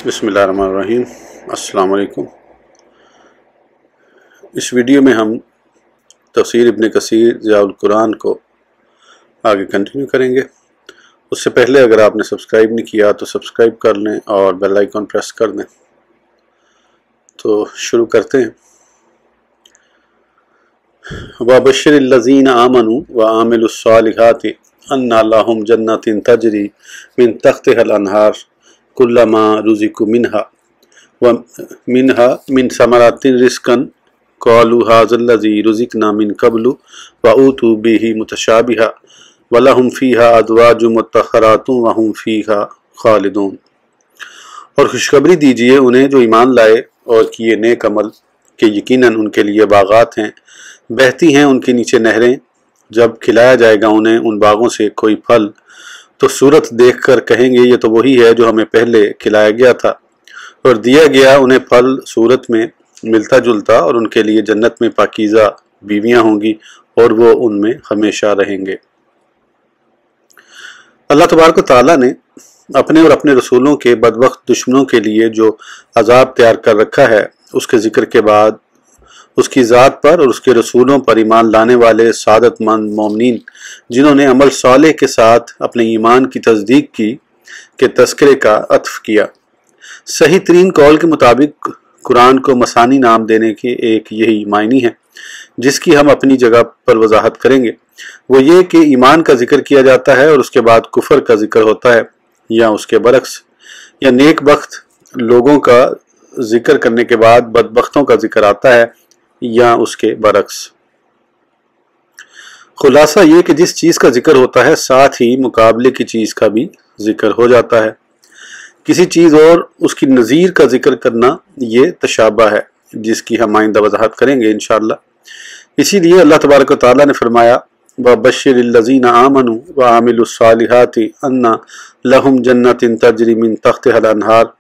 बिस्मिल्लाहिर्रहमानिर्रहीम। अस्सलाम वालेकुम। इस वीडियो में हम तफसीर इब्न कसीर ज़ियाउल कुरान को आगे कंटिन्यू करेंगे। उससे पहले अगर आपने सब्सक्राइब नहीं किया तो सब्सक्राइब कर लें और बेल आइकन प्रेस कर दें। तो शुरू करते हैं। वबश्शिरिल लज़ीना आमनू व आमिलुस्सालिहाति अन्ना लहुम जन्नतिन तजरी मिन तहतिहल अनहार कुल्लमा रुज़िकु मिनहा मिन समरातिन रिज़्क़न क़ालू हाज़ल्लज़ी रुज़िक़ना मिन क़ब्लु व ऊतू बिही मुतशाबिहा व लहुम फ़ीहा अज़वाजुम मुत्तहरातुम व हुम फ़ीहा ख़ालिदून। और खुशखबरी दीजिए उन्हें जो ईमान लाए और किए नेक अमल कि यकीनन उनके लिए बागात हैं, बहती हैं उनके नीचे नहरें। जब खिलाया जाएगा उन्हें उन बागों से कोई फल तो सूरत देखकर कहेंगे ये तो वही है जो हमें पहले खिलाया गया था, और दिया गया उन्हें फल सूरत में मिलता जुलता, और उनके लिए जन्नत में पाकीज़ा बीवियां होंगी और वो उनमें हमेशा रहेंगे। अल्लाह तबारक व तआला ने अपने और अपने रसूलों के बदबख्त दुश्मनों के लिए जो अजाब तैयार कर रखा है, उसके ज़िक्र के बाद उसकी ज़ात पर और उसके रसूलों पर ईमान लाने वाले सादतमंद मोमिनीन जिन्होंने अमल सालेह के साथ अपने ईमान की तस्दीक की के तस्करे का अत्फ किया। सही तरीन कौल के मुताबिक कुरान को मसानी नाम देने के एक यही मायनी है जिसकी हम अपनी जगह पर वजाहत करेंगे। वो ये कि ईमान का जिक्र किया जाता है और उसके बाद कुफर का जिक्र होता है, या उसके बरक्स, या नेक बख्त लोगों का जिक्र करने के बाद बदबख्तों का जिक्र आता है, या उसके बरक्स। खुलासा ये कि जिस चीज़ का जिक्र होता है साथ ही मुकाबले की चीज़ का भी जिक्र हो जाता है। किसी चीज़ और उसकी नज़ीर का जिक्र करना ये तशाबा है जिसकी हम आइंदा वजाहत करेंगे इंशाअल्लाह। इसीलिए अल्लाह तबारक व तआला ने फरमाया वबश्शिरिल लज़ीना आमनू व आमिलुस्सालिहाति अन्ना लहुम जन्नतिन तजरी मिन तहतिहल अनहार।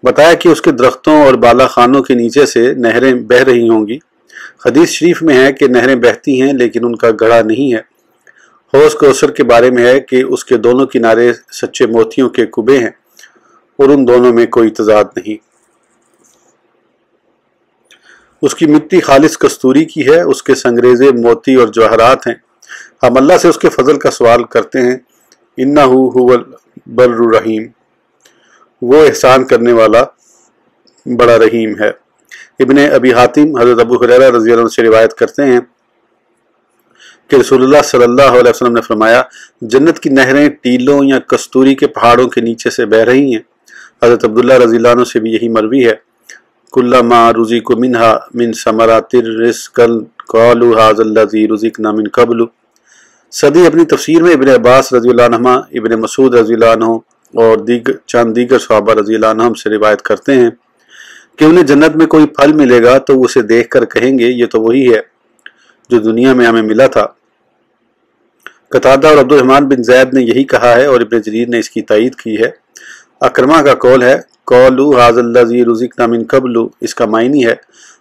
बताया कि उसके दरख्तों और बाला खानों के नीचे से नहरें बह रही होंगी। हदीस शरीफ में है कि नहरें बहती हैं लेकिन उनका गढ़ा नहीं है। हौज़ कौसर के बारे में है कि उसके दोनों किनारे सच्चे मोतियों के कुबे हैं और उन दोनों में कोई तजाद नहीं। उसकी मिट्टी खालिस कस्तूरी की है, उसके संगरेजे मोती और जवाहरात हैं। हम अल्लाह से उसके फजल का सवाल करते हैं। इन्नहु हुवल बर्रुर रहीम, वो एहसान करने वाला बड़ा रहीम है। इब्ने अबी हातिम हज़रत अबू हुरैरा रज़ियल्लाहु अन्हु से रिवायत करते हैं कि रसूलुल्लाह सल्लल्लाहु अलैहि वसल्लम ने फरमाया जन्नत की नहरें टीलों या कस्तूरी के पहाड़ों के नीचे से बह रही हैं। हज़रत अब्दुल्लाह रज़ियल्लाहु अन्हु से भी यही मरवी है। कुल्लमा रुज़िक़ु मिनहा मिन समरातिर रिज़्क़न क़ालू हाज़ल्लज़ी रुज़िक़ना मिन क़ब्लु। सदी अपनी तफसीर में इब्ने अब्बास रज़ियल्लाहु अन्हुमा, इब्ने मसूद रज़ियल्लाहु अन्हु और चंद दीगर सहाबा रज़ियल्लाहु अन्हुम से रिवायत करते हैं कि उन्हें जन्नत में कोई फल मिलेगा तो उसे देखकर कहेंगे ये तो वही है जो दुनिया में हमें मिला था। कतादा और अब्दुर्रहमान बिन ज़ैद ने यही कहा है और इब्न जरीर ने इसकी तायीद की है। अकरमा का कौल है क़ालू हाज़ल्लज़ी रुज़िक़ना मिन क़ब्लु, इसका मायनी है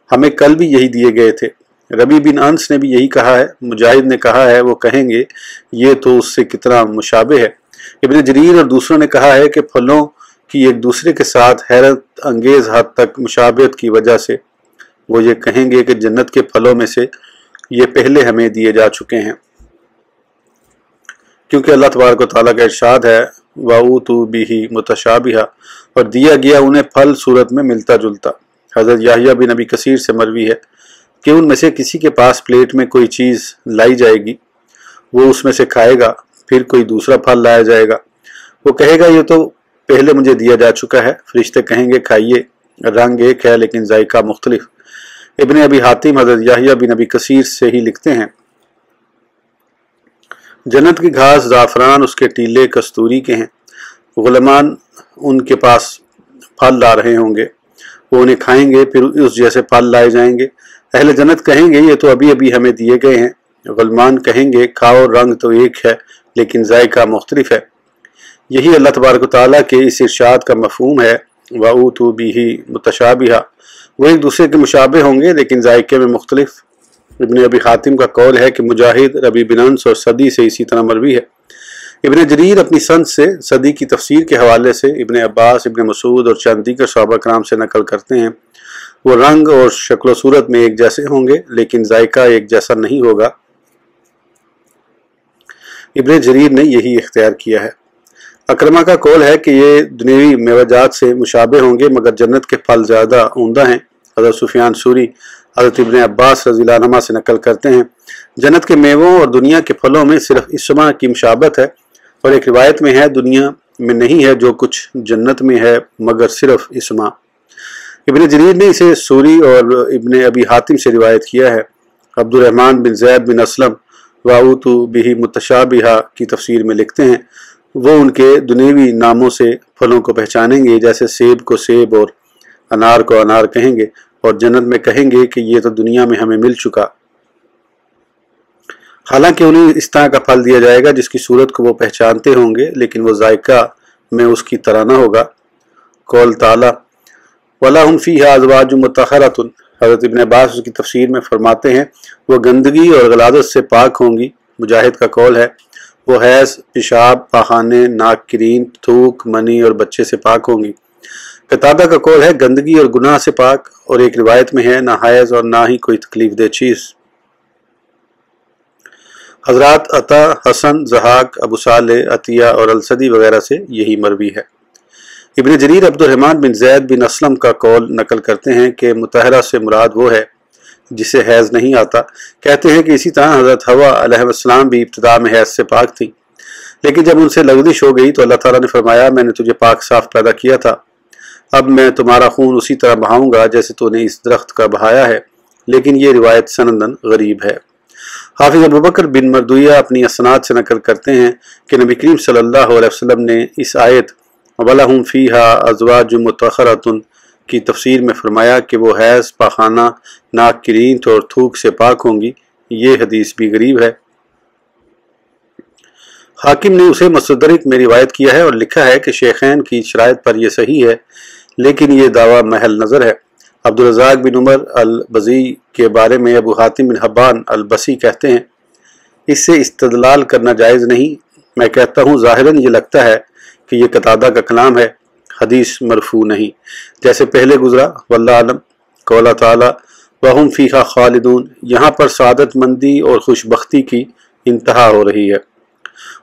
हमें कल भी यही दिए गए थे। रबी बिन अंस ने भी यही कहा है। मुजाहिद ने कहा है वो कहेंगे ये तो उससे कितना मुशाबे है। इब्न जरीर और दूसरों ने कहा है कि फलों की एक दूसरे के साथ हैरत अंगेज हद तक मुशाबहत की वजह से वो ये कहेंगे कि जन्नत के फलों में से ये पहले हमें दिए जा चुके हैं, क्योंकि अल्लाह तबारक व तआला का इरशाद है वऊतू बिही मुतशाबिहा, और दिया गया उन्हें फल सूरत में मिलता जुलता। हज़रत याहिया बिन अबी कसीर से मरवी है कि उनमें से किसी के पास प्लेट में कोई चीज़ लाई जाएगी, वो उसमें से खाएगा, फिर कोई दूसरा फल लाया जाएगा, वो कहेगा ये तो पहले मुझे दिया जा चुका है। फरिश्ते कहेंगे खाइए, रंग एक है लेकिन जायका मुख्तलिफ। इब्ने अबी हातिम हज़रत याहिया बिन अबी कसीर से ही लिखते हैं जन्नत की घास ज़ाफ़रान उसके टीले कस्तूरी के हैं। गुलमान उनके पास फल ला रहे होंगे, वो उन्हें खाएंगे, फिर उस जैसे फल लाए जाएंगे। अहले जन्नत कहेंगे ये तो अभी अभी हमें दिए गए हैं। गुलमान कहेंगे खाओ, रंग तो एक है लेकिन जायका मुख्तलिफ है। यही अल्लाह तबारक व तआला के इस इरशाद का मफ़हूम है वऊतू बिही मुतशाबिहा, वो एक दूसरे के मुशाबे होंगे लेकिन जायके में मुख्तलिफ। इब्ने अबी हातिम का कौल है कि मुजाहिद, रबी बिन अंस और सदी से इसी तरह मरवी है। ابن جریر اپنی سند سے صدی کی تفسیر کے حوالے سے ابن عباس، ابن مسعود اور چند دیگر صحابہ کرام سے نقل کرتے ہیں، وہ رنگ اور شکل و صورت میں ایک جیسے ہوں گے لیکن ذائقہ ایک جیسا نہیں ہوگا۔ ابن جریر نے یہی اختیار کیا ہے۔ اکرمہ کا قول ہے کہ یہ دنیوی میوجات سے مشابہ ہوں گے مگر جنت کے پھل زیادہ عمدہ ہیں۔ حضرت سفیان ثوری حضرت ابن عباس رضی اللہ عنہ سے نقل کرتے ہیں، جنت کے میووں اور دنیا کے پھلوں میں صرف اسما کی مشابت ہے، اور ایک روایت میں ہے دنیا میں نہیں ہے جو کچھ جنت میں ہے مگر صرف اسما۔ ابن جریر نے اسے سوری اور ابن ابی حاتم سے روایت کیا ہے۔ عبد الرحمن بن زید بن اسلم واؤت بہ متشابہہ کی تفسیر میں لکھتے ہیں، وہ ان کے دنیوی ناموں سے پھلوں کو پہچانیں گے، جیسے سیب کو سیب اور انار کو انار کہیں گے، اور جنت میں کہیں گے کہ یہ تو دنیا میں ہمیں مل چکا۔ حالانکہ انہیں اس طرح کا پھل دیا جائے گا جس کی صورت کو وہ پہچانتے ہوں گے لیکن وہ ذائقہ میں اس کی طرح نہ ہوگا۔ قول تعالی وَلَهُمْ فِيهَا أَزْوَاجٌ مُطَهَّرَةٌ، حضرت ابن عباس اس کی تفسیر میں فرماتے ہیں وہ گندگی اور غلاظت سے پاک ہوں گی۔ مجاہد کا قول ہے وہ حیض، پیشاب، پاخانے، ناک کرین، تھوک، منی اور بچے سے پاک ہوں گی۔ قتادہ کا قول ہے گندگی اور گناہ سے پاک، اور ایک روایت میں ہے نہ حیض اور نہ ہی کوئی تکلیف دہ چیز۔ حضرات عطا، حسن، ضحاک، ابو صالح، عطیہ اور السدی وغیرہ سے یہی مروی ہے۔ ابن جریر عبد الرحمن بن زید بن اسلم کا قول نقل کرتے ہیں کہ مطہرہ سے مراد وہ ہے جسے حیض نہیں آتا۔ کہتے ہیں کہ اسی طرح حضرت حوا علیہ السلام بھی ابتدا میں حیض سے پاک تھی، لیکن جب ان سے لغزش ہو گئی تو اللہ تعالیٰ نے فرمایا میں نے تجھے پاک صاف پیدا کیا تھا، اب میں تمہارا خون اسی طرح بہاؤں گا جیسے تو نے اس درخت کا بہایا ہے، لیکن یہ روایت سندن غریب ہے۔ حافظ ابوبکر بن مردویہ اپنی اسناد سے نقل کرتے ہیں کہ نبی کریم صلی اللہ علیہ وسلم نے اس آیت وَلَهُمْ فِيهَا أَزْوَاجٌ مُطَهَّرَةٌ کی تفسیر میں فرمایا کہ وہ حیض، پاخانہ، ناک کرینت اور تھوک سے پاک ہوں گی۔ یہ حدیث بھی غریب ہے۔ حاکم نے اسے مستدرک میں روایت کیا ہے اور لکھا ہے کہ شیخین کی شرائط پر یہ صحیح ہے، لیکن یہ دعویٰ محل نظر ہے۔ عبدالرزاق بن عمر البزی کے بارے میں ابو حاتم بن حبان البصری کہتے ہیں اس سے استدلال کرنا جائز نہیں، میں کہتا ہوں ظاہراً یہ لگتا ہے کہ یہ قتادہ کا کلام ہے، حدیث مرفوع نہیں، جیسے پہلے گزرا۔ واللہ عالم۔ قول تعالی وَهُمْ فِيهَا خَالِدُونَ، یہاں پر سعادت مندی اور خوش بختی کی انتہا ہو رہی ہے۔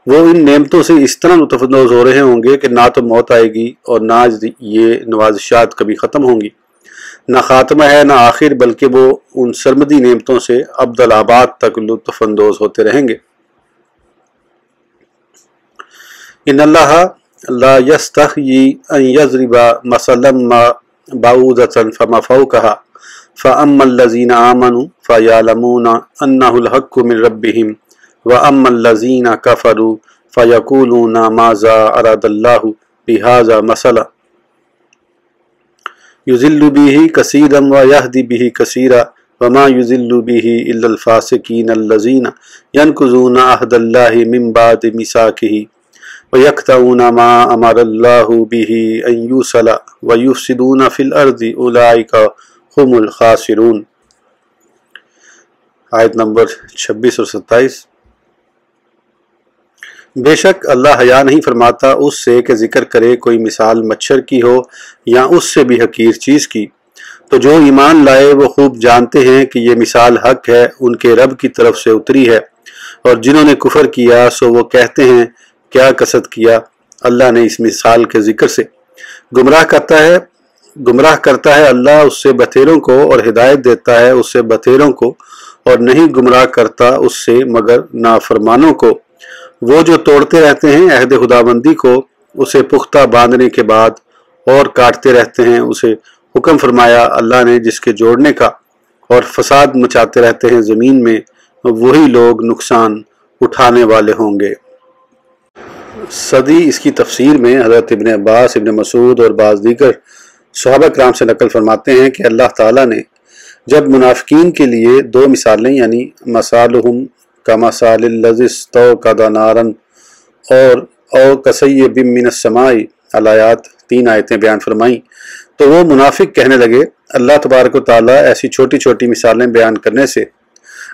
وہ ان نعمتوں سے اس طرح لطف اندوز ہو رہے ہوں گے کہ نہ تو موت آئے گی اور نہ یہ نوازشات کبھی ختم ہوں گی، نہ خاتمہ ہے نہ آخر، بلکہ وہ ان سرمدی نعمتوں سے ابدالآباد تک لطف اندوز ہوتے رہیں گے۔ ان اللہ لا یستحیی ان یضرب مثلا ما بعوضۃ فما فوقها فاما الذین آمنوا فیعلمون انہ الحق من ربہم واما الذین کفروا فیقولون ماذا اراد اللہ بہذا مثلا یضل بہ کثیرا ویہدی بہ کثیرا وما یضل بہ الا الفاسقین الذین ینقضون عہد اللہ من بعد میثاقہ وَيَقْطَعُونَ مَا أَمَرَ اللَّهُ بِهِ أَن يُوصَلَ وَيُفْسِدُونَ فِي الْأَرْضِ أُولَٰئِكَ هُمُ الْخَاسِرُونَ۔ آیت نمبر 26 اور 27۔ بے شک اللہ حیا نہیں فرماتا اس سے کہ ذکر کرے کوئی مثال مچھر کی ہو یا اس سے بھی حقیر چیز کی، تو جو ایمان لائے وہ خوب جانتے ہیں کہ یہ مثال حق ہے، ان کے رب کی طرف سے اتری ہے، اور جنہوں نے کفر کیا سو وہ کہتے ہیں کیا قصد کیا اللہ نے اس مثال کے ذکر سے۔ گمراہ کرتا ہے اللہ اس سے بتھیروں کو اور ہدایت دیتا ہے اس سے بتھیروں کو، اور نہیں گمراہ کرتا اس سے مگر نافرمانوں کو۔ وہ جو توڑتے رہتے ہیں عہد خداوندی کو اسے پختہ باندھنے کے بعد اور کاٹتے رہتے ہیں اسے حکم فرمایا اللہ نے جس کے جوڑنے کا، اور فساد مچاتے رہتے ہیں زمین میں، وہی لوگ نقصان اٹھانے والے ہوں گے۔ صدی اس کی تفسیر میں حضرت ابن عباس، ابن مسعود اور بعض دیگر صحابہ کرام سے نقل فرماتے ہیں کہ اللہ تعالیٰ نے جب منافقین کے لیے دو مثالیں یعنی مثالہم کمثال الذی استوقد نارا اور او کصیب من السماء الآیات 3 آیتیں بیان فرمائیں تو وہ منافق کہنے لگے اللہ تبارک و تعالیٰ ایسی چھوٹی چھوٹی مثالیں بیان کرنے سے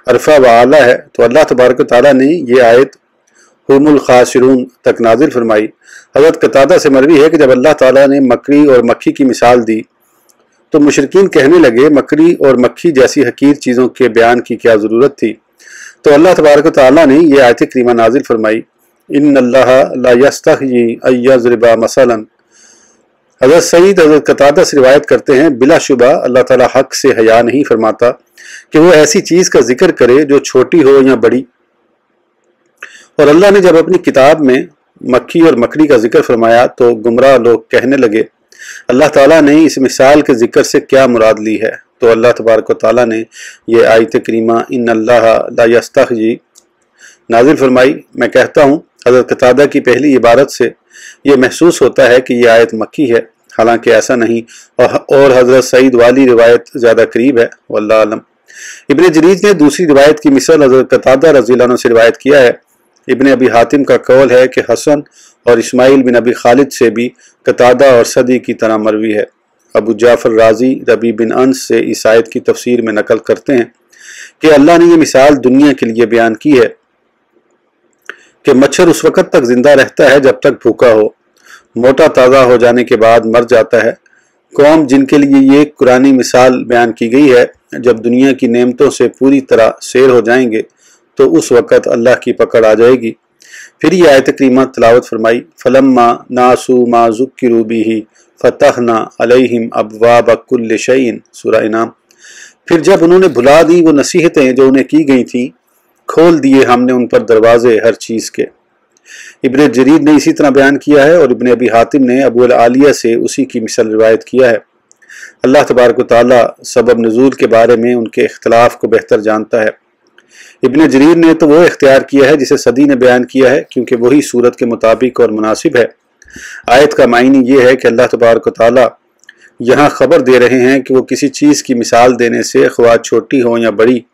عرفہ و اعلیٰ ہے، تو اللہ تبارک و تعالیٰ نے یہ آیت हुमुल खासिरून तक नाजिल फरमाई। हज़रत कतादा से मरवी है कि जब अल्लाह ताला ने मकड़ी और मक्खी की मिसाल दी तो मुशरिकीन कहने लगे मकड़ी और मक्खी जैसी हकीर चीज़ों के बयान की क्या ज़रूरत थी। तो अल्लाह तबारक व तआला ने यह आयत करीमा नाजिल फरमाई, इन्नल्लाह ला यस्तहयी अन यज़रिबा मसलन। हज़रत सईद हज़रत कतादा से रिवायत करते हैं, बिलाशुबा अल्लाह ताला हक से हया नहीं फरमाता कि वो ऐसी चीज़ का जिक्र करे जो छोटी हो या बड़ी। और अल्लाह ने जब अपनी किताब में मक्खी और मकड़ी का जिक्र फरमाया तो गुमराह लोग कहने लगे अल्लाह ताला ने इस मिसाल के जिक्र से क्या मुराद ली है। तो अल्लाह तबारक व तआला ने यह आयत करीमा इन्नल्लाह ला यस्तहयी नाजिल फरमाई। मैं कहता हूँ हज़रत कतादा की पहली इबारत से ये महसूस होता है कि यह आयत मक्की है, हालांकि ऐसा नहीं और हज़रत सईद वाली रिवायत ज़्यादा करीब है, वल्लाह आलम। इब्ने जरीर ने दूसरी रिवायत की मिसाल हज़रत कतादा रज़ियल्लाहु अन्हु से रिवायत किया है। इब्ने अबी हातिम का कौल है कि हसन और इस्माइल बिन अबी खालिद से भी कतादा और सदी की तरह मरवी है। अबू जाफर राजी रबी बिन अंस से इस आयत की तफसीर में नकल करते हैं कि अल्लाह ने यह मिसाल दुनिया के लिए बयान की है कि मच्छर उस वक़्त तक जिंदा रहता है जब तक भूखा हो, मोटा ताज़ा हो जाने के बाद मर जाता है। कौम जिनके लिए ये कुरानी मिसाल बयान की गई है जब दुनिया की नेमतों से पूरी तरह सैर हो जाएंगे तो उस वक़्त अल्लाह की पकड़ आ जाएगी। फिर यह आयत करीमा तिलावत फरमाई, फलम्मा नासू मा ज़ुक्किरू बिही फतहना अलैहिम अबवाब कुल्लि शैइन, सूरह इनाम। फिर जब उन्होंने भुला दी वो नसीहतें जो उन्हें की गई थीं, खोल दिए हमने उन पर दरवाजे हर चीज़ के। इब्ने जरीर ने इसी तरह बयान किया है और इब्ने अबी हातिम ने अबू अल आलिया से उसी की मिसाल रिवायत किया है। अल्लाह तबारक व तआला सबब नुज़ूल के बारे में उनके इख्तिलाफ को बेहतर जानता है। इब्ने जरीर ने तो वो इख्तियार किया है जिसे सदी ने बयान किया है क्योंकि वही सूरत के मुताबिक और मुनासिब है। आयत का मायनी ये है कि अल्लाह तबारक व तआला यहाँ खबर दे रहे हैं कि वो किसी चीज़ की मिसाल देने से ख्वाह छोटी हो या बड़ी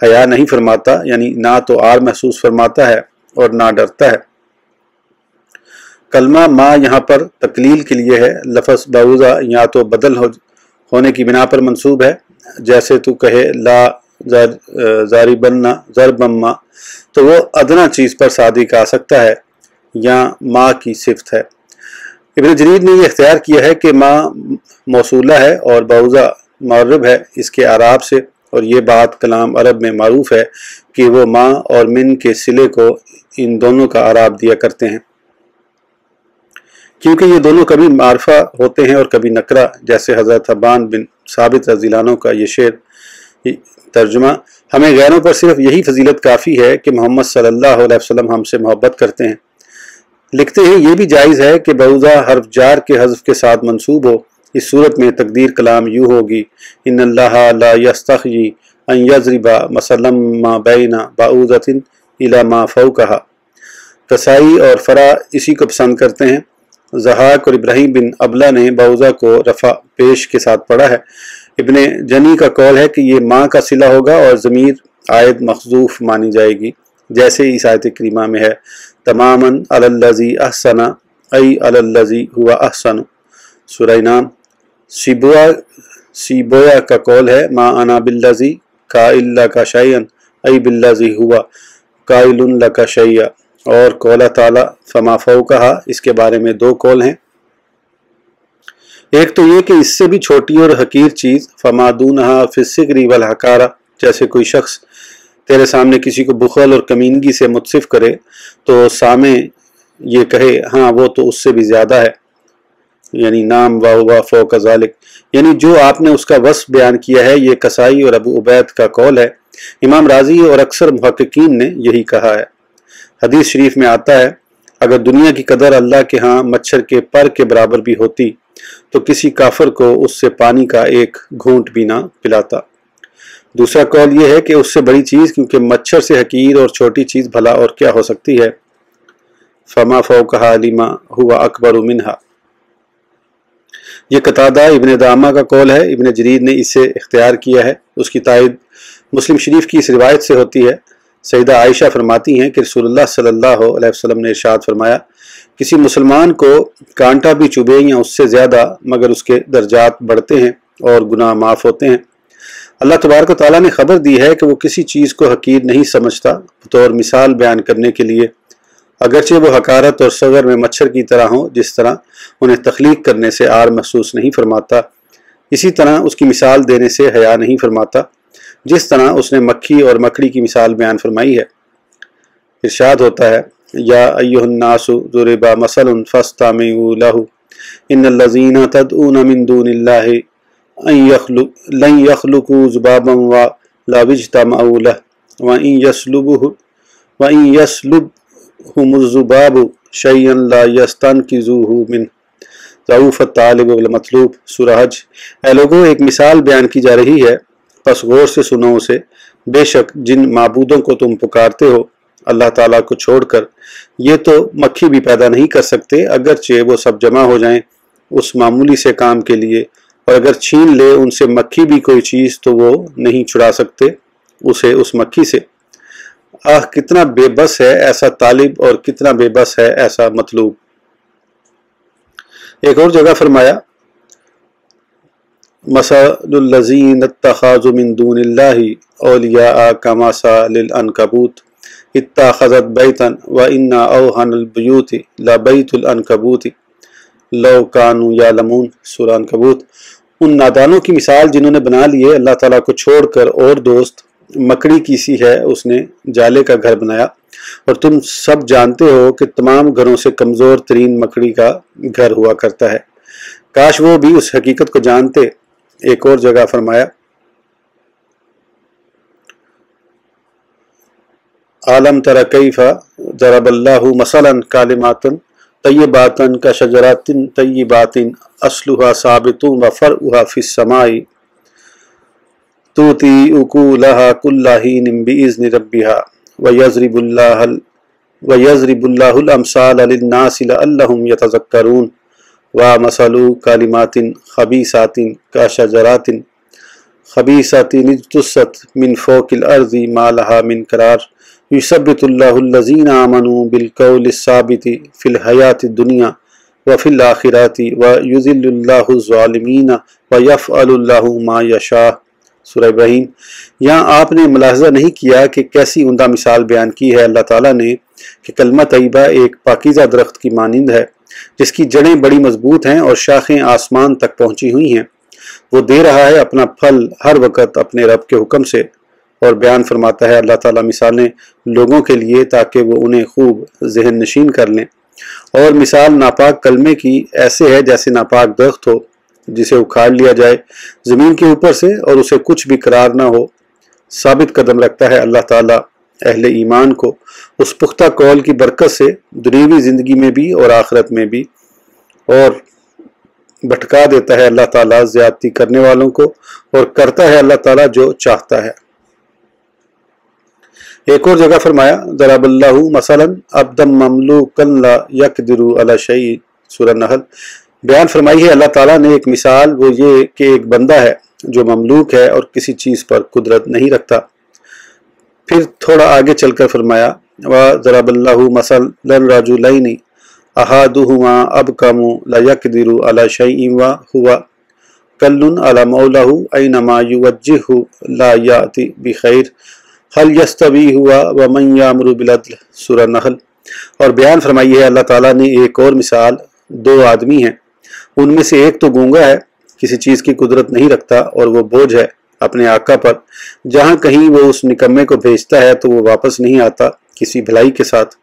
हया नहीं फरमाता, यानी ना तो आर महसूस फरमाता है और ना डरता है। कलमा माँ यहाँ पर तकलील के लिए है। लफ्ज़ बाउज़ा या तो बदल होने की बिना पर मंसूब है, जैसे तू कहे ला ज़ारिबन्ना ज़रबम्मा, तो वो अदना चीज़ पर सादिक आ सकता है या माँ की सिफ्त है। इब्ने जरीर ने यह इख्तियार किया है कि माँ मौसूला है और बाउज़ा मअरब है इसके आराब से, और ये बात कलाम अरब में मारूफ है कि वो माँ और मिन के सिले को इन दोनों का आराब दिया करते हैं क्योंकि ये दोनों कभी मारफा होते हैं और कभी नकरा। जैसे हज़रत हब्बान बिन साबित रज़ियल्लाहु अन्हु का ये शेर तर्जुमा, हमें गैरों पर सिर्फ यही फजीलत काफ़ी है कि मोहम्मद सल्लल्लाहु अलैहि वसल्लम हमसे मोहब्बत करते हैं। लिखते हैं ये भी जायज़ है कि बाउज़ा हर्फ जार के हज़फ के साथ मंसूब हो। इस सूरत में तकदीर कलाम यूँ होगी, इन्नल्लाह ला यस्तहयी अन यज़रिबा मसलन मा बैना बाऊज़तिन इला मा फ़ौक़हा। कसाई और फरा इसी को पसंद करते हैं। ज़हाक और इब्राहिम बिन अबला ने बाउज़ा को रफ़ा पेश के साथ पढ़ा है। इब्ने जनी का कौल है कि ये माँ का सिला होगा और ज़मीर आयद मखज़ूफ़ मानी जाएगी, जैसे इस आयत करीमा में है, तमामन अलल्लज़ी अहसना अई अलल्लज़ी हुवा अहसन, सूरह इनाम। सीबोया का कौल है, मा अना बिल्लज़ी काइल का शैयन अई बिल्लज़ी हुवा काइलुन लका शैया। और कौला ताला फमा फ़ौक़हा, इसके बारे में दो कौल हैं। एक तो ये कि इससे भी छोटी और हकीर चीज़ फमा दूनहा फिस्सिगरी वल हकारा, जैसे कोई शख्स तेरे सामने किसी को बुखल और कमीनगी से मुत्सिफ करे तो सामे ये कहे हाँ वो तो उससे भी ज़्यादा है, यानी नाम वाहुवा फ़ौक़ ज़ालिक, यानी जो आपने उसका वस्फ़ बयान किया है। ये कसाई और अबू उबैद का कौल है। इमाम राजी और अक्सर मुहक्किकीन ने यही कहा है। हदीस शरीफ में आता है, अगर दुनिया की कदर अल्लाह के यहाँ मच्छर के पर के बराबर भी होती तो किसी काफिर को उससे पानी का एक घूंट भी ना पिलाता। दूसरा कौल यह है कि उससे बड़ी चीज़, क्योंकि मच्छर से हकीर और छोटी चीज़ भला और क्या हो सकती है। फमा फ़ौक़हा लिमा हुवा अकबर मिनहा। यह कतादा इब्ने दामा का कौल है। इब्ने जरीर ने इसे इख्तियार किया है। उसकी तायद मुस्लिम शरीफ की इस रिवायत से होती है। सईदा आयशा फरमाती हैं कि रसूलुल्लाह सल्लल्लाहु अलैहि वसल्लम ने इरशाद फरमाया, किसी मुसलमान को कांटा भी चुभे या उससे ज़्यादा, मगर उसके दर्जात बढ़ते हैं और गुनाह माफ़ होते हैं। अल्लाह तबारक व तआला ने खबर दी है कि वो किसी चीज़ को हकीर नहीं समझता, बतौर मिसाल बयान करने के लिए اگرچہ وہ حقارت اور صغر میں مچھر کی طرح ہوں، جس طرح انہیں تخلیق کرنے سے عار محسوس نہیں فرماتا، اسی طرح اس کی مثال دینے سے حیا نہیں فرماتا، جس طرح اس نے مکھی اور مکڑی کی مثال بیان فرمائی ہے۔ ارشاد ہوتا ہے، یا ایھا الناس ضرب مثل فاستمعوا لہ ان الذین تدعون من دون اللہ لن يخلقوا ذبابا ولو اجتمعوا له وإن يسلبهم الذباب شيئا لا يستنقذوه منه ضعف الطالب والمطلوب۔ سورہ حج۔ اے لوگوں، ایک مثال بیان کی جا رہی ہے، پس غور سے سنو اسے۔ بے شک جن معبودوں کو تم پکارتے ہو اللہ تعالیٰ کو چھوڑ کر، یہ تو مکھی بھی پیدا نہیں کر سکتے، اگرچہ وہ سب جمع ہو جائیں اس معمولی سے کام کے لیے، اور اگر چھین لے ان سے مکھی بھی کوئی چیز تو وہ نہیں چھڑا سکتے اسے اس مکھی سے۔ آہ کتنا بے بس ہے ایسا طالب اور کتنا بے بس ہے ایسا مطلوب۔ ایک اور جگہ فرمایا، مثل الذین اتخذوا من دون اللہ اولیاء کمثل العنکبوت اتخذت بیتا وان اوہن البیوت لبیت العنکبوت لو کانوا یعلمون۔ سورہ عنکبوت۔ ان نادانوں کی مثال جنہوں نے بنا لیے اللہ تعالیٰ کو چھوڑ کر اور دوست، مکڑی کی سی ہے، اس نے جالے کا گھر بنایا، اور تم سب جانتے ہو کہ تمام گھروں سے کمزور ترین مکڑی کا گھر ہوا کرتا ہے، کاش وہ بھی اس حقیقت کو جانتے۔ ایک اور جگہ فرمایا، عالم تر کیف ضرب اللہ مثلا کلمات طیبات کشجرات طیبات اصلها ثابت وفرعها فی السماء تؤتی اکلها کل حین بإذن ربها ویضرب اللہ الامثال للناس لعلهم یتذکرون ومثل کلمات خبیثات کشجرات خبیثات اجتثت من فوق الارض ما لها من قرار یثبت اللہ الذین آمنوا بالقول الثابت فی الحیاۃ الدنیا وفی الآخرۃ ویذل اللہ الظالمین ویفعل اللہ ما یشاء۔ سورہ ابراہیم۔ یہاں آپ نے ملاحظہ نہیں کیا کہ کیسی عمدہ مثال بیان کی ہے اللہ تعالیٰ نے کہ کلمہ طیبہ ایک پاکیزہ درخت کی مانند ہے جس کی جڑیں بڑی مضبوط ہیں اور شاخیں آسمان تک پہنچی ہوئی ہیں، وہ دے رہا ہے اپنا پھل ہر وقت اپنے رب کے حکم سے۔ اور بیان فرماتا ہے اللہ تعالیٰ مثالیں لوگوں کے لیے تاکہ وہ انہیں خوب ذہن نشین کر لیں، اور مثال ناپاک کلمے کی ایسے ہے جیسے ناپاک درخت ہو جسے اکھاڑ لیا جائے زمین کے اوپر سے اور اسے کچھ بھی قرار نہ ہو۔ ثابت قدم رکھتا ہے اللہ تعالیٰ اہل ایمان کو اس پختہ قول کی برکت سے دنیوی زندگی میں بھی اور آخرت میں بھی، اور بھٹکا دیتا ہے اللہ تعالیٰ زیادتی کرنے والوں کو، اور کرتا ہے اللہ تعالیٰ جو چاہتا ہے۔ ایک اور جگہ فرمایا، ضرب اللہ مثلا عبدا مملوکا لا یقدر علی شیء۔ سورہ نحل۔ بیان فرمائی ہے اللہ تعالیٰ نے ایک مثال، وہ یہ کہ ایک بندہ ہے جو مملوک ہے اور کسی چیز پر قدرت نہیں رکھتا۔ پھر تھوڑا آگے چل کر فرمایا، وَضَرَبَ اللَّهُ مَثَلًا رَجُلَيْنِ أَحَدُهُمَا أَبْكَمُ لَا يَقْدِرُ عَلَى شَيْءٍ وَهُوَ كَلٌّ عَلَى مَوْلَهُ أَيْنَمَا يُوَجِّههُ لَا يَأْتِ بِخَيْرٍ هَلْ يَسْتَوِي هُوَ وَمَنْ يَأْمُرُ بِالْعَدْلِ۔ سورہ نحل۔ اور بیان فرمائی ہے اللہ تعالیٰ نے ایک اور مثال، دو آدمی ہیں، ان میں سے ایک تو گونگا ہے، کسی چیز کی قدرت نہیں رکھتا، اور وہ بوجھ ہے اپنے آقا پر، جہاں کہیں وہ اس نکمے کو بھیجتا ہے تو وہ واپس نہیں آتا کسی بھلائی کے ساتھ۔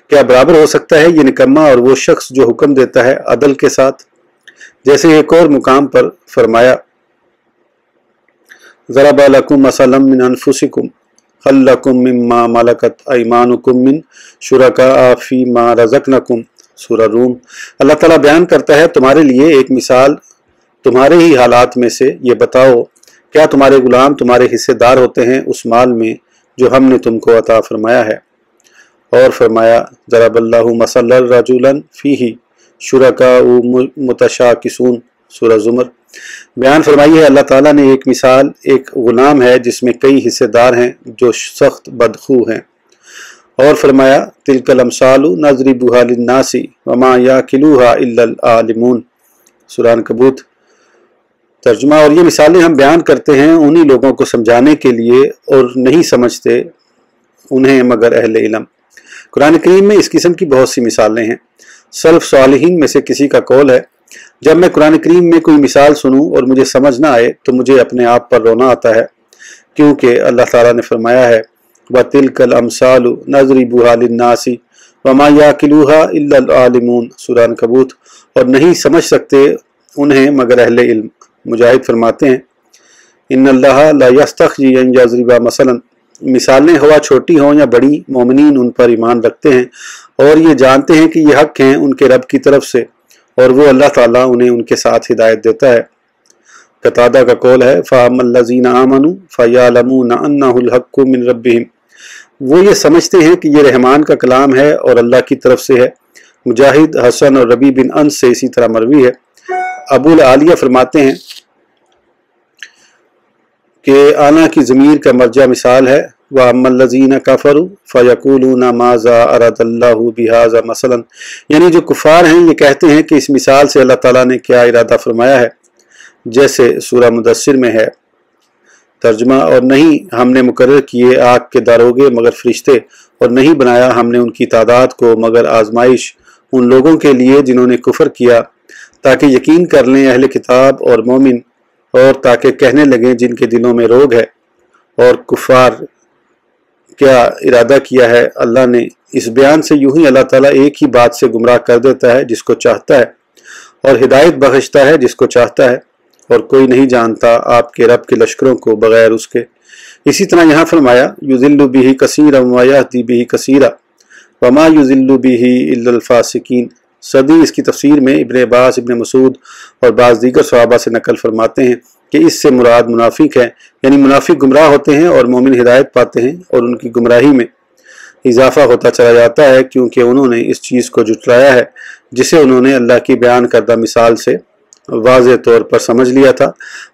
کیا برابر ہو سکتا ہے یہ نکمہ اور وہ شخص جو حکم دیتا ہے عدل کے ساتھ؟ جیسے ایک اور مقام پر فرمایا، ضرب لکم مثلا من انفسکم هل لکم مما ملکت ایمانکم من شرکاء فیما رزقنکم۔ سورہ روم۔ اللہ تعالیٰ بیان کرتا ہے تمہارے لیے ایک مثال تمہارے ہی حالات میں سے، یہ بتاؤ کیا تمہارے غلام تمہارے حصے دار ہوتے ہیں اس مال میں جو ہم نے تم کو عطا فرمایا ہے؟ اور فرمایا، ضرب اللہ مثلا رجلا فیہ شرکاء متشاکسون۔ سورہ زمر۔ بیان فرمائی ہے اللہ تعالیٰ نے ایک مثال، ایک غلام ہے جس میں کئی حصے دار ہیں جو سخت بدخو ہیں۔ اور فرمایا، تلک الامثال نضربها للناس وما یعقلها الا العالمون۔ سورہ عنکبوت۔ ترجمہ، اور یہ مثالیں ہم بیان کرتے ہیں انہی لوگوں کو سمجھانے کے لیے، اور نہیں سمجھتے انہیں مگر اہل علم۔ कुरान करीम में इस किस्म की बहुत सी मिसालें हैं। सल्फ सालिहीन में से किसी का कौल है, जब मैं कुरान करीम में कोई मिसाल सुनूं और मुझे समझ ना आए तो मुझे अपने आप पर रोना आता है, क्योंकि अल्लाह ताला ने फरमाया है वतिलकल अमसालु नज़रिबुहा लिन्नासी वमा याकिलुहा इल्लल आलिमून, सूरह अनकबूत, और नहीं समझ सकते उन्हें मगर अहले इल्म। मुजाहिद फरमाते हैं इन्नल्लाह ला यस्तखजी अन यज़रिबा मसलन, मिसालें हवा छोटी हों या बड़ी, मोमिनीन उन पर ईमान रखते हैं और ये जानते हैं कि ये हक हैं उनके रब की तरफ से, और वो अल्लाह ताला उन्हें उनके साथ हिदायत देता है। कतादा का कौल है फ़अम्मल्लज़ीना आमनू फ़यअलमून अन्नहुल हक्कु मिन रब्बिहिम, वो ये समझते हैं कि ये रहमान का कलाम है और अल्लाह की तरफ से है। मुजाहिद, हसन और रबी बिन अनस से इसी तरह मरवी है। अबुल आलिया फरमाते हैं कि आना की ज़मीर का मर्जा मिसाल है व अम्मल्लज़ीना कफ़रू फ़यक़ूलूना माज़ा अरादल्लाहु बिहाज़ा मसलन, यानी जो कुफ़ार हैं ये कहते हैं कि इस मिसाल से अल्लाह ताला ने क्या इरादा फरमाया है, जैसे सूरह मुदस्सिर में है। तर्जुमा, और नहीं हमने मुकर्रर किए आग के दारोगे मगर फरिश्ते, और नहीं बनाया हमने उनकी तादाद को मगर आजमाइश उन लोगों के लिए जिन्होंने कुफर किया, ताकि यकीन कर लें अहले किताब और मोमिन, और ताकि कहने लगें जिनके दिलों में रोग है। और कुफार क्या इरादा किया है अल्लाह ने। इस बयान से यूं ही अल्लाह ताला एक ही बात से गुमराह कर देता है जिसको चाहता है और हिदायत बख्शता है जिसको चाहता है, और कोई नहीं जानता आपके रब के लश्करों को बगैर उसके। इसी तरह यहाँ फरमाया युज़िल्लु बिही कसीरन व यहदी बिही कसीरा वमा युज़िल्लु बिही इल्लल फासिकीन। सदी इसकी तफसीर में इब्न अब्बास, इब्न मसूद और बाज़ दीगर सहाबा से नकल फरमाते हैं कि इससे मुराद मुनाफिक है, यानी मुनाफिक गुमराह होते हैं और मोमिन हिदायत पाते हैं और उनकी गुमराही में इजाफा होता चला जाता है, क्योंकि उन्होंने इस चीज़ को जुटलाया है जिसे उन्होंने अल्लाह की बयान करदा मिसाल से वाज़ेह तौर पर समझ लिया था।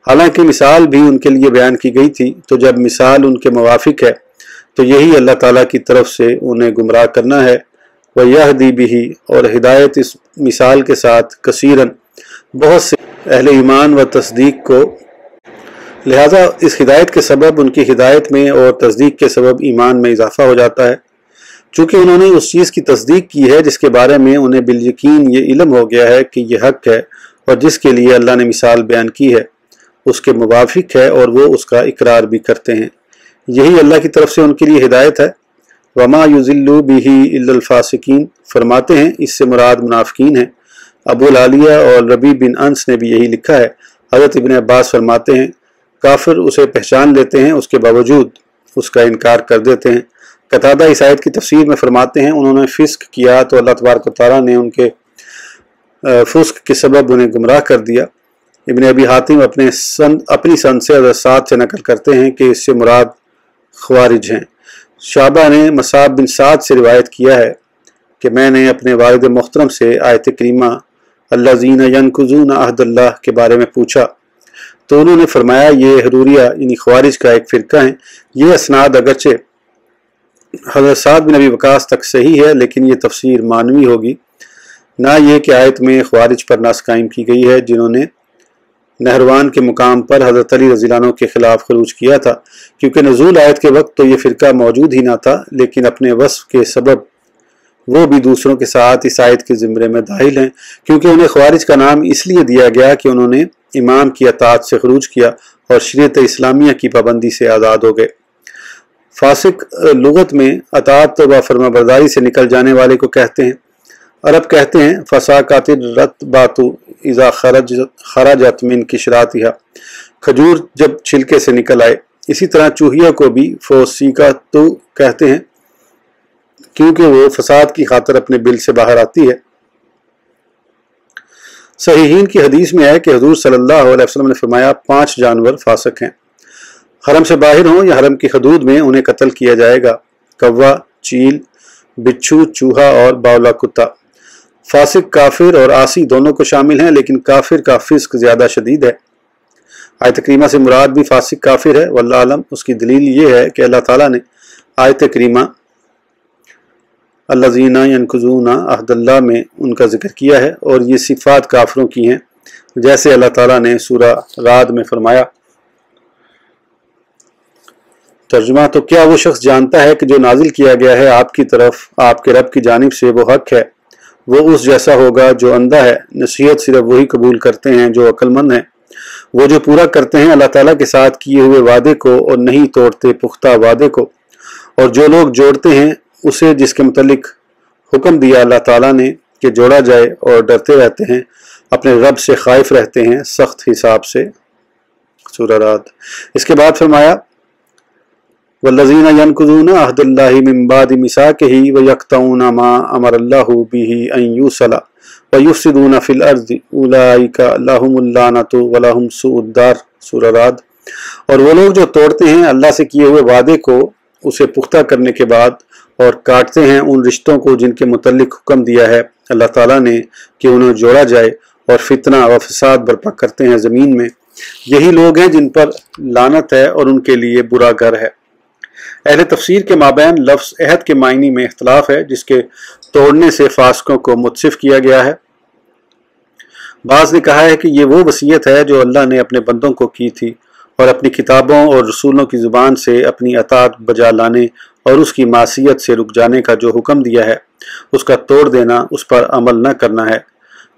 हालांकि मिसाल भी उनके लिए बयान की गई थी, तो जब मिसाल उनके मुवाफिक है तो यही अल्लाह ताला की तरफ से उन्हें गुमराह करना है। वह यहदी बिही, और हिदायत इस मिसाल के साथ कसीरन बहुत से अहले ईमान व तस्दीक को, लिहाजा इस हिदायत के सबब उनकी हिदायत में और तस्दीक के सबब ईमान में इजाफा हो जाता है। चूँकि उन्होंने उस चीज़ की तस्दीक की है जिसके बारे में उन्हें बिल यकीन ये इल्म हो गया है कि यह हक है और जिसके लिए अल्लाह ने मिसाल बयान की है उसके मुवाफिक है, और वो उसका इकरार भी करते हैं। यही अल्लाह की तरफ से उनके लिए हिदायत है। वमा युज़िल्लु बिही इल्लल फासिकीन, फरमाते हैं इससे मुराद मुनाफिकीन है। अबुल आलिया और रबी बिन अनस ने भी यही लिखा है। हज़रत इब्न अब्बास फरमाते हैं काफिर उसे पहचान लेते हैं, उसके बावजूद उसका इनकार कर देते हैं। कतादा इस आयत की तफसीर में फरमाते हैं उन्होंने फिस्क किया तो अल्लाह तबारक व तआला ने उनके फुस्क के सबब उन्हें गुमराह कर दिया। इब्न अबी हातिम अपनी सन से हज़रत साद से नकल करते हैं कि इससे मुराद ख्वारिज हैं। शाबा ने मसाब बिन साद से रिवायत किया है कि मैंने अपने वालिद मोहतरम से आयत करीमा अल्लज़ीना यनकुज़ूना अहदल्लाह के बारे में पूछा, तो उन्होंने फरमाया ये हरूरिया यानी ख्वारिज का एक फ़िरका है। ये असनाद अगरचे हज़रत साद बिन अबी वक़ास तक सही है, लेकिन ये तफसीर मानवी होगी, ना ये कि आयत में ख्वारिज पर नास कायम की गई है जिन्होंने नहरवान के मुकाम पर हज़रत अली रज़ी अल्लाह अन्हु के ख़िलाफ़ खरूज किया था। क्योंकि नज़ूल आयत के वक्त तो ये फ़िरका मौजूद ही ना था, लेकिन अपने वस्फ़ के सबब वो भी दूसरों के साथ इस आयत के ज़िम्रे में दाखिल हैं, क्योंकि उन्हें ख्वारिज का नाम इसलिए दिया गया कि उन्होंने इमाम की अताअत से खरूज किया और शरीयत इस्लामिया की पाबंदी से आज़ाद हो गए। फासिक लुगत में अताअत व फरमाबरदारी से निकल जाने वाले को कहते हैं। अरब कहते हैं फसाकातिर रतबातु इज़ा खरजत मिन किशरातिहा, खजूर जब छिलके से निकल आए। इसी तरह चूहिया को भी फोसीकातु कहते हैं, क्योंकि वो फसाद की खातिर अपने बिल से बाहर आती है। सहीहीन की हदीस में है कि हुजूर सल्लल्लाहु अलैहि वसल्लम ने फरमाया 5 जानवर फासिक हैं, हरम से बाहर हों या हरम की हदूद में उन्हें कत्ल किया जाएगा। कौवा, चील, बिच्छू, चूहा और बावला कुत्ता। फासिक काफिर और आसी दोनों को शामिल हैं, लेकिन काफिर का फिस्क ज्यादा शदीद है। आयत करीमा से मुराद भी फासिक काफिर है, वल्लाह आलम। उसकी दलील ये है कि अल्लाह ताला ने आयत करीमा अल्लज़ीना यनकुज़ूना अहदल्लाह में उनका जिक्र किया है और ये सिफ़ात काफिरों की हैं, जैसे अल्लाह ताला ने सूरह राद में फरमाया ترجمہ: تو کیا وہ شخص جانتا ہے کہ جو نازل کیا گیا ہے آپ کی طرف آپ کے رب کی جانب سے وہ حق ہے، وہ اس جیسا ہوگا جو اندھا ہے۔ نصیحت صرف وہی قبول کرتے ہیں جو عقل مند ہیں، وہ جو پورا کرتے ہیں اللہ تعالیٰ کے ساتھ کیے ہوئے وعدے کو اور نہیں توڑتے پختہ وعدے کو، اور جو لوگ جوڑتے ہیں اسے جس کے متعلق حکم دیا اللہ تعالیٰ نے کہ جوڑا جائے، اور ڈرتے رہتے ہیں، اپنے رب سے خائف رہتے ہیں سخت حساب سے۔ سورہ رعد۔ اس کے بعد فرمایا والذین ینقضون عہد اللہ من بعد میثاقہ ویقطعون ما امر اللہ بہ ان یوصل ویفسدون فی الارض اولئک لہم اللعنۃ ولہم سوء الدار۔ سورہ رعد۔ اور وہ لوگ جو توڑتے ہیں اللہ سے کیے ہوئے وعدے کو اسے پختہ کرنے کے بعد اور کاٹتے ہیں ان رشتوں کو جن کے متعلق حکم دیا ہے اللہ تعالیٰ نے کہ انہیں جوڑا جائے، اور فتنہ و فساد برپا کرتے ہیں زمین میں، یہی لوگ ہیں جن پر لعنت ہے اور ان کے لیے برا گھر ہے۔ اہل تفسیر کے مابین لفظ عہد کے معنی میں اختلاف ہے، جس کے توڑنے سے فاسقوں کو متصف کیا گیا ہے۔ بعض نے کہا ہے کہ یہ وہ وصیت ہے جو اللہ نے اپنے بندوں کو کی تھی، اور اپنی کتابوں اور رسولوں کی زبان سے اپنی اطاعت بجا لانے اور اس کی معصیت سے رک جانے کا جو حکم دیا ہے اس کا توڑ دینا، اس پر عمل نہ کرنا ہے۔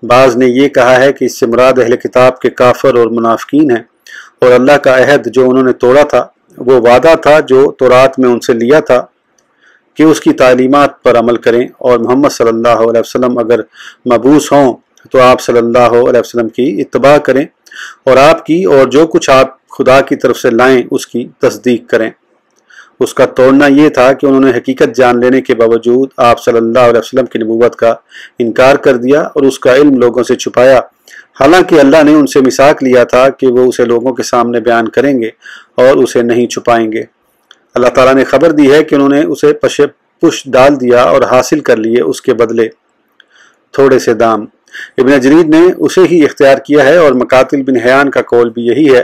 بعض نے یہ کہا ہے کہ اس سے مراد اہل کتاب کے کافر اور منافقین ہیں، اور اللہ کا عہد جو انہوں نے توڑا تھا وہ وعدہ تھا جو تورات میں ان سے لیا تھا کہ اس کی تعلیمات پر عمل کریں، اور محمد صلی اللہ علیہ وسلم اگر مبعوث ہوں تو آپ صلی اللہ علیہ وسلم کی اتباع کریں، اور آپ کی اور جو کچھ آپ خدا کی طرف سے لائیں اس کی تصدیق کریں۔ اس کا توڑنا یہ تھا کہ انہوں نے حقیقت جان لینے کے باوجود آپ صلی اللہ علیہ وسلم کی نبوت کا انکار کر دیا اور اس کا علم لوگوں سے چھپایا، حالانکہ اللہ نے ان سے میثاق لیا تھا کہ وہ اسے لوگوں کے سامنے بیان کریں گے اور اسے نہیں چھپائیں گے۔ اللہ تعالیٰ نے خبر دی ہے کہ انہوں نے اسے پش ڈال دیا اور حاصل کر لیے اس کے بدلے تھوڑے سے دام۔ ابن جریر نے اسے ہی اختیار کیا ہے، اور مقاتل بن حیان کا قول بھی یہی ہے۔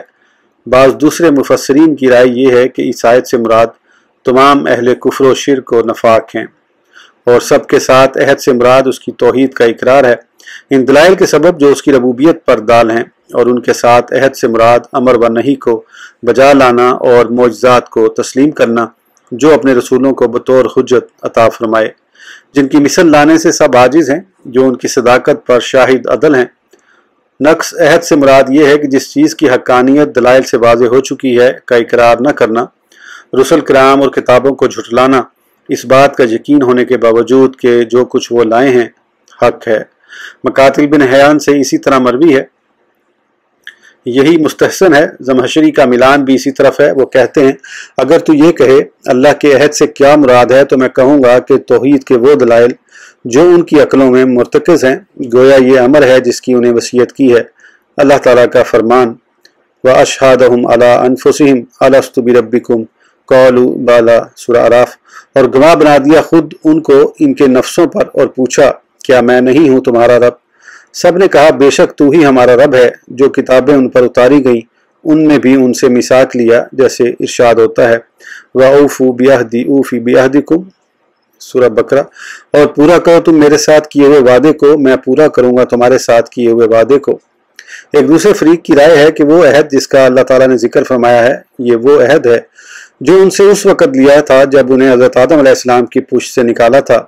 بعض دوسرے مفسرین کی رائے یہ ہے کہ اس آیت سے مراد تمام اہل کفر و شرک و نفاق ہیں، اور سب کے ساتھ عہد سے مراد اس کی توحید کا اقرار ہے، ان دلائل کے سبب جو اس کی ربوبیت پر دال ہیں، اور ان کے ساتھ عہد سے مراد امر و نہی کو بجا لانا اور معجزات کو تسلیم کرنا جو اپنے رسولوں کو بطور حجت عطا فرمائے، جن کی مثل لانے سے سب عاجز ہیں، جو ان کی صداقت پر شاہد عدل ہیں۔ نقص عہد سے مراد یہ ہے کہ جس چیز کی حقانیت دلائل سے واضح ہو چکی ہے کا اقرار نہ کرنا، رسل کرام اور کتابوں کو جھٹلانا، اس بات کا یقین ہونے کے باوجود کہ جو کچھ وہ لائے ہیں حق ہے۔ مقاتل بن حیان سے اسی طرح مروی ہے، یہی مستحسن ہے۔ زمخشری کا ملان بھی اسی طرف ہے، وہ کہتے ہیں اگر تو یہ کہے اللہ کے عہد سے کیا مراد ہے تو میں کہوں گا کہ توحید کے وہ دلائل جو ان کی عقلوں میں مرتکز ہیں، گویا یہ امر ہے جس کی انہیں وصیت کی ہے۔ اللہ تعالیٰ کا فرمان وَأَشْهَدَهُمْ عَلَىٰ أَنفُسِهِمْ أَلَسْتُ بِرَبِّكُمْ قَالُوا بَلَىٰ۔ سورہ اعراف۔ اور گواہ بنا دیا خود ان کو ان کے نفسوں پر، اور پوچھا کیا میں نہیں ہوں تمہارا رب؟ سب نے کہا بے شک تو ہی ہمارا رب ہے۔ جو کتابیں ان پر اتاری گئیں ان میں بھی ان سے میثاق لیا، جیسے ارشاد ہوتا ہے وَأَوْفُوا بِعَهْدِي أُوفِ بِعَهْدِكُمْ۔ سورہ بقرہ۔ اور پورا کرو تم میرے ساتھ کیے ہوئے وعدے کو، میں پورا کروں گا تمہارے ساتھ کیے ہوئے وعدے کو۔ ایک دوسرے فریق کی رائے ہے کہ وہ عہد جس کا اللہ تعالیٰ نے ذکر فرمایا ہے یہ وہ عہد ہے جو ان سے اس وقت لیا تھا جب انہیں حضرت آدم علیہ السلام کی پشت سے نکالا تھا،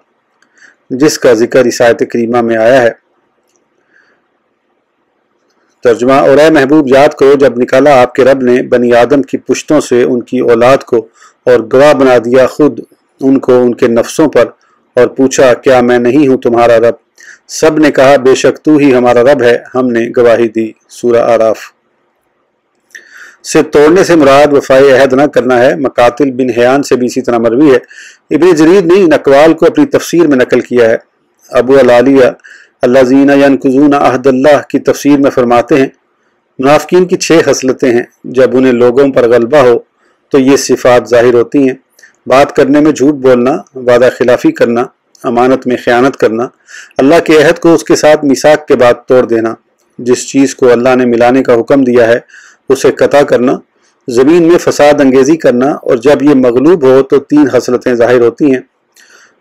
جس کا ذکر اس آیت کریمہ میں آیا ہے۔ ترجمہ: اور اے محبوب یاد کرو جب نکالا آپ کے رب نے بنی آدم کی پشتوں سے ان کی اولاد کو، اور گواہ بنا دیا خود ان کو ان کے نفسوں پر، اور پوچھا کیا میں نہیں ہوں تمہارا رب؟ سب نے کہا بے شک تو ہی ہمارا رب ہے، ہم نے گواہی دی۔ سورہ اعراف۔ سے توڑنے سے مراد وفائے عہد نہ کرنا ہے۔ مقاتل بن حیان سے بھی اسی طرح مروی ہے۔ ابن جریر نے ان اقوال کو اپنی تفسیر میں نقل کیا ہے۔ ابو العالیہ الذین ینقضون عہد اللہ کی تفسیر میں فرماتے ہیں منافقین کی 6 خصلتیں ہیں، جب انہیں لوگوں پر غلبہ ہو تو یہ صفات ظاہر ہوتی ہیں: بات کرنے میں جھوٹ بولنا، وعدہ خلافی کرنا، امانت میں خیانت کرنا، اللہ کے عہد کو اس کے ساتھ میثاق کے بعد توڑ دینا، جس چیز کو اللہ نے ملانے کا حکم دیا ہے اسے قطع کرنا، زمین میں فساد انگیزی کرنا، اور جب یہ مغلوب ہو تو 3 خصلتیں ظاہر ہوتی ہیں: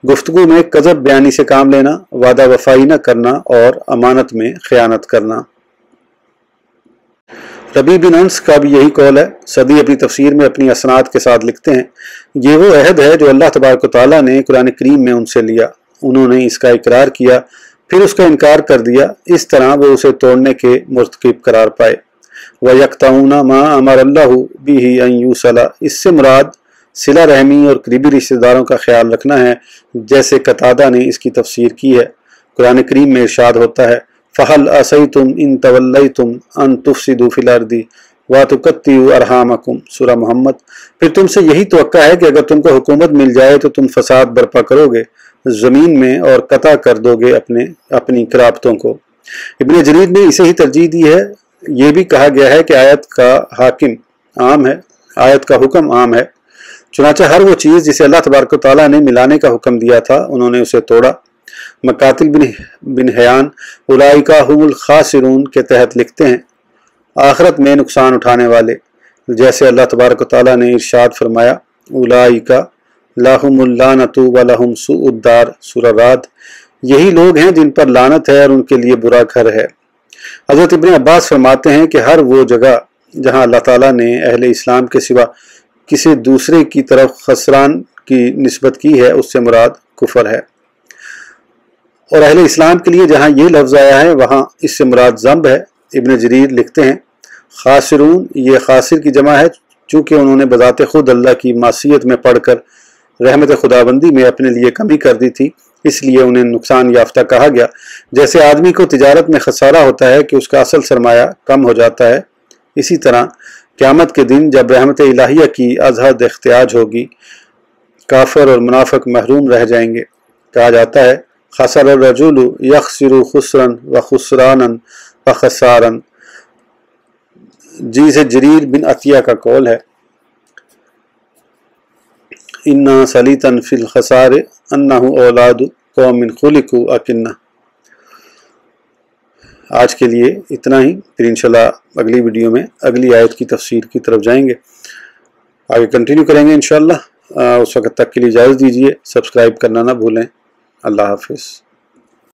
گفتگو میں کذب بیانی سے کام لینا، وعدہ وفائی نہ کرنا، اور امانت میں خیانت کرنا۔ रबी बिन अंस का भी यही कौल है। सदी अपनी तफसीर में अपनी असनाद के साथ लिखते हैं, ये वो अहद है जो अल्लाह तबारक व तआला ने कुरान करीम में उनसे लिया। उन्होंने इसका इकरार किया, फिर उसका इनकार कर दिया, इस तरह वो उसे तोड़ने के मुर्तकिब करार पाए। व यक्ताऊना मा अमर अल्लाहु बिही अन यूसला, इससे मुराद सिला रहमी और करीबी रिश्तेदारों का ख्याल रखना है, जैसे कतादा ने इसकी तफसीर की है। कुरान करीम में इरशाद होता है, फ़हल असैतुम इन तवल्लैतुम अन तुफसिदू फिल अर्दी व तुकत्तिउ अरहामकुम, सूरह मोहम्मद। फिर तुमसे यही तवक्का है कि अगर तुमको हुकूमत मिल जाए तो तुम फसाद बर्पा करोगे ज़मीन में और कता कर दोगे अपनी कराबतों को। इब्न जरीर ने इसे ही तरजीह दी है। ये भी कहा गया है कि आयत का हाकिम आम है, आयत का हुक्म आम है। चुनांचे हर वो चीज़ जिसे अल्लाह तबारक व तआला ने मिलाने का हुक्म दिया था उन्होंने उसे तोड़ा। मकातिल बिन हयान उलाइका हुमुल खासिरून के तहत लिखते हैं, आखिरत में नुकसान उठाने वाले, जैसे अल्लाह तबारक व तआला ने इरशाद फरमाया, उलाइका लाहुमुल लानतु व लहुम सुउद्दार, सूरह राद। यही लोग हैं जिन पर लानत है और उनके लिए बुरा घर है। हज़रत इब्न अब्बास फरमाते हैं कि हर वो जगह जहाँ अल्लाह ताला ने अहले इस्लाम के सिवा किसी दूसरे की तरफ खसरान की निस्बत की है उससे मुराद कुफर है, और अहले इस्लाम के लिए जहाँ ये लफ्ज़ आया है वहाँ इससे मुराद ज़ंब है। इब्न जरीर लिखते हैं, खासिरून ये खासिर की जमा है, चूँकि उन्होंने बज़ाते खुद अल्लाह की मासियत में पढ़कर रहमत खुदाबंदी में अपने लिए कमी कर दी थी, इसलिए उन्हें नुकसान याफ्ता कहा गया। जैसे आदमी को तिजारत में खसारा होता है कि उसका असल सरमाया कम हो जाता है, इसी तरह क़यामत के दिन जब रहमत इलाहिया की अज़हद इख्तियाज होगी, काफिर और मुनाफिक महरूम रह जाएंगे। कहा जाता है, खसर रजुलु यखसिरु खुसरन व खुसरानन व खसारन। जी से जरीर बिन अतिया का कौल है, इन्ना सलीतन फिल खसारे अन्नहु औलादु कौमिन खुलिकु अकिन्ना। आज के लिए इतना ही, फिर इंशाल्लाह अगली वीडियो में अगली आयत की तफसीर की तरफ जाएंगे, आगे कंटिन्यू करेंगे इंशाल्लाह। उस वक्त तक के लिए इजाज़त दीजिए, सब्सक्राइब करना ना भूलें। अल्लाह हाफिज़।